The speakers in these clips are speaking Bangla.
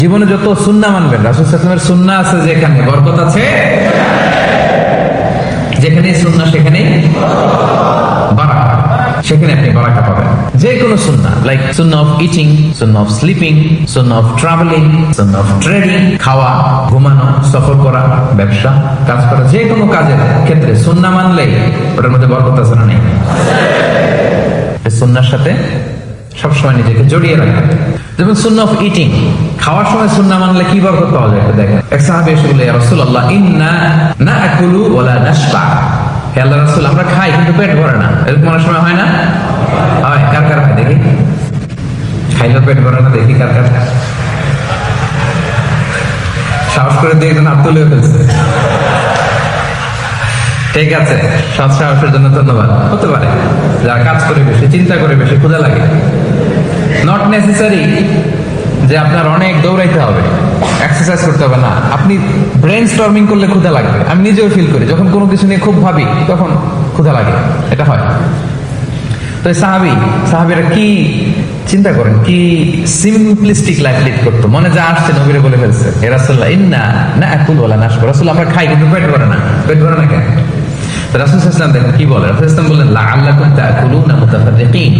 জীবনে যত সুন্নাহ মানবেন, রাসূল সাল্লাল্লাহু আলাইহি ওয়াসাল্লামের সুন্নাহ আছে যেখানে বরকত আছে, যেখানেই সুন্নাহ সেখানেই বারাকা, সেখানে আপনি বারাকা পাবেন। যে কোনো সুন্নাহ, like Sunnah of eating, Sunnah of sleeping, Sunnah of travelling, Sunnah of trading, খাওয়া, ঘুমানো, সফর করা, ব্যবসা, কাজ করা, যে কোনো কাজের ক্ষেত্রে সুন্নাহ মানলেই ওটার মধ্যে বরকত আছে না নেই? সুন্নাহর সাথে সবসময় নিজেকে জড়িয়ে রাখা। যেমন সুন্নাহ অফ ইটিং, খাওয়ার সময় সুন্নাহ মানলে কি বরকত পাওয়া যায় দেখেন। এক সাহাবী এসে বললেন, ইয়া রাসূলুল্লাহ, ইন্না নাআকুলু ওয়া লা নাশবা। হে আল্লাহর রাসূল, আমরা খাই কিন্তু পেট ভরে না। এরকম অনেক সময় হয় না? হয়। কার কার হয় দেখি? খাইলেও পেট ভরে না, দেখি কার কার। সাহস করে দিয়ে একজন হাত তুলে ফেলছে। ঠিক আছে, সৎ সাহসের জন্য ধন্যবাদ। হতে পারে যারা কাজ করে বেশি, চিন্তা করে বেশি, ক্ষুধা লাগে। নট নেসেসারি যে আপনার অনেক দৌড়াইতে হবে, এক্সারসাইজ করতে হবে না। আপনি ব্রেন স্টর্মিং করলে ক্ষুধা লাগবে। আমি নিজেও ফিল করি, যখন কোনো কিছু নিয়ে খুব ভাবি তখন ক্ষুধা লাগে, এটা হয়। তো সাহাবীরা কি চিন্তা করেন, কি সিম্পলিস্টিক লাইফ লিড করতো। মনে যা আসছে নবীরে বলে ফেলছে, হে রাসূলুল্লাহ, ইন্না নাআকুলু ওয়া লা নাশবা। রাসূল, আমরা খাই কিন্তু পেট ভরে না। পেট ভরে না কেন? রাসূল সাল্লাল্লাহু আলাইহি ওয়াসাল্লাম দেখেন কি বলে। রাসূল সাল্লাল্লাহু আলাইহি ওয়াসাল্লাম বললেন, লাআল্লাকুম তাআকুলুনা মুতাফাররিকিন।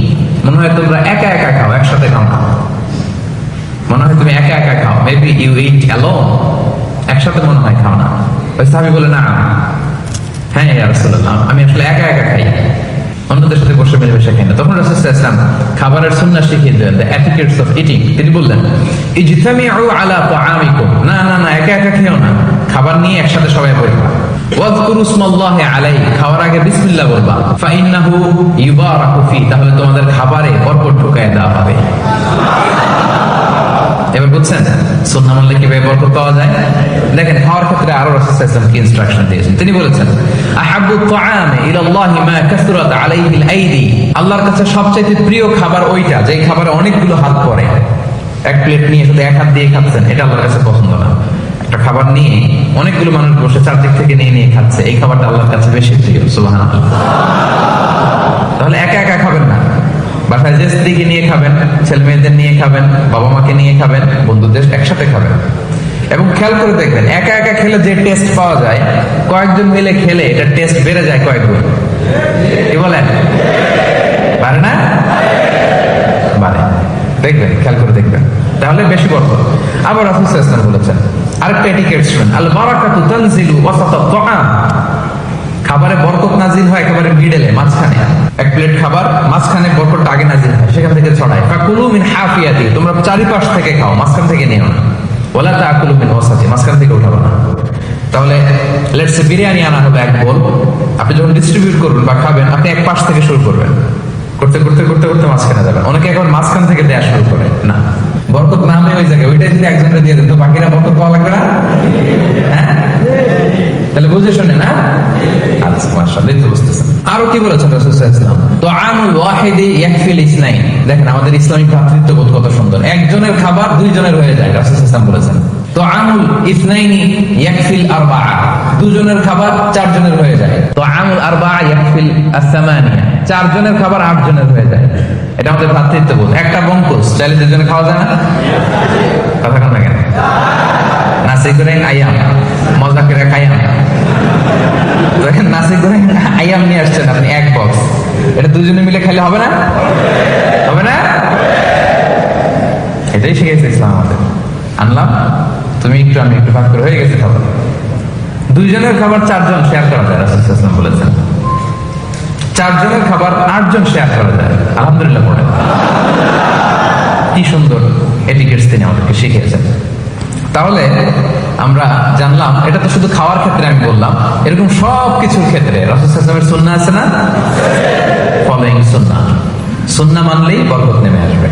মনে হয় তোমরা একা একা খাও, একসাথে খাও না। মনে হয় তুমি একা একা খাও, মেবি ইউ ইট অ্যালোন। একসাথে মনে হয় খাও না। ওই সাহাবী বলে, না, হ্যাঁ ইয়া রাসূলুল্লাহ, আমি আসলে একা একা খাই, অন্যদের সাথে বসে মিলেমিশে খাই না। তখন রাসূল সাল্লাল্লাহু আলাইহি ওয়াসাল্লাম খাবারের সুন্নাহ শিখিয়ে দিলেন, দ্য এটিকেটস অফ ইটিং। তিনি বললেন, ইজতামিউ আলা তাআমিকুম। না না না, একা একা খেও না, খাবার নিয়ে একসাথে সবাই বসবা। ওয়াযকুরু ইসমাল্লাহি আলাইহি, খাওয়ার আগে বিসমিল্লাহ বলবা। ফাইন্নাহু ইউবারাকু ফি, তাহলে তোমাদের খাবারে বরকত ঢুকায় দেওয়া হবে। এবার বুঝছেন সুন্নাহ মানলে কিভাবে বরকত পাওয়া যায়? দেখেন, খাওয়ার ক্ষেত্রে আরো রাসূল সাল্লাল্লাহু আলাইহি ওয়াসাল্লাম কি ইনস্ট্রাকশন দিয়েছেন। তিনি বলেছেন, আহাব্বু তাআমি ইলাল্লাহি মা কাসরাত আলাইহিল আইদি। আল্লাহর কাছে সবচেয়ে প্রিয় খাবার ওইটা যে খাবারে অনেকগুলো হাত পড়ে। এক প্লেট নিয়ে শুধু এক হাত দিয়ে খাচ্ছেন, এটা আল্লাহর কাছে পছন্দ না। একটা খাবার নিয়ে অনেকগুলো মানুষ বসে চারদিক থেকে নিয়ে নিয়ে খাচ্ছে, এই খাবারটা আল্লাহর কাছে বেশি প্রিয়। সুবহানাল্লাহ। তাহলে একা একা খাবেন না, বাসায় যে স্ত্রীকে নিয়ে খাবেন, ছেলে মেয়েদের নিয়ে খাবেন, বাবা মাকে নিয়ে খাবেন, বন্ধুদের একসাথে খাবেন। এবং খেয়াল করে দেখবেন, একা একা খেলে যে টেস্ট পাওয়া যায়, কয়েকজন মিলে খেলে এটা টেস্ট বেড়ে যায় কয়েক গুণ। কি বলেন? পারে না? বাড়ে। দেখবেন, খেয়াল করে দেখবেন, তাহলে বেশি বরকত। আবার রাসূল সাল্লাল্লাহু আলাইহি ওয়াসাল্লাম বলেছেন, আরেকটা এটিকেট শুনুন, আল বারাকাতু তানজিলু ওয়াসাতাত তাআম। খাবারে বরকত নাজিল হয় একেবারে মিডলে, মাঝখানে। এক প্লেট খাবার, মাঝখানে বরকতটা আগে নাজিল হয়, সেখান থেকে ছড়ায়। ফাকুলু মিন হাফিয়াতি, তোমরা চারিপাশ থেকে খাও, মাঝখান থেকে নিও না। ওয়ালা তাআকুলু মিন ওয়াসাতি, মাঝখান থেকে উঠাবো না। তাহলে লেটস সে বিরিয়ানি আনা হবে এক বোল, আপনি যখন ডিস্ট্রিবিউট করবেন বা খাবেন, আপনি এক পাশ থেকে শুরু করবেন, করতে করতে করতে করতে মাঝখানে যাবেন। অনেকে এখন মাঝখান থেকে দেয়া শুরু করে, না, বরকত না হয়ে ওই জায়গায় ওইটাই যদি একজনকে দিয়ে দেন তো বাকিরা বরকত পাওয়া লাগবে না? হ্যাঁ, তাহলে বুঝে শুনে না? আচ্ছা, মাশাআল্লাহ, তো বুঝতেছেন। আরো কি বলেছেন রাসূল সাল্লাল্লাহু আলাইহি ওয়াসাল্লাম, তুআমুল ওয়াহিদি ইয়াকফিল ইসনাইন। দেখেন আমাদের ইসলামিক ভ্রাতৃত্ববোধ কত সুন্দর। একজনের খাবার দুইজনের হয়ে যায়, রাসূল সাল্লাল্লাহু আলাইহি ওয়াসাল্লাম বলেছেন। তুআমুল ইসনাইনি ইয়াকফিল আরবাআ, দুজনের খাবার চারজনের হয়ে যায়। তুআমুল আরবাআ ইয়াকফিল আস-সামানিয়া, চারজনের খাবার আটজনের হয়ে যায়। এটা আমাদের ভ্রাতৃত্ববোধ। একটা বঙ্কুস চাইলে দুজনে খাওয়া যায় না? কথা কেন কেন? নাসি করে আইয়াম, মজা করে খাইয়াম। দেখেন, নাসি করে আইয়াম নিয়ে আসছেন আপনি এক বক্স, এটা দুজনে মিলে খাইলে হবে না? হবে না? এটাই শিখেছে ইসলাম আমাদের। আনলাম, তুমি একটু আমি একটু ভাগ করে হয়ে গেছে খাবার। দুইজনের খাবার চারজন শেয়ার করা যায়, রাসূল সাল্লাল্লাহু আলাইহি ওয়াসাল্লাম বলেছেন। চারজনের খাবার আটজন শেয়ার করা যায়। আলহামদুলিল্লাহ পড়ে। কি সুন্দর এটিকেটস তিনি আমাদেরকে শিখিয়েছেন। তাহলে আমরা জানলাম, এটা তো শুধু খাওয়ার ক্ষেত্রে আমি বললাম, এরকম সব কিছুর ক্ষেত্রে রাসূল সাল্লাল্লাহু আলাইহি ওয়াসাল্লামের সুন্নাহ আছে না? ফলোইং সুন্নাহ, সুন্নাহ মানলেই বরকত নেমে আসবে।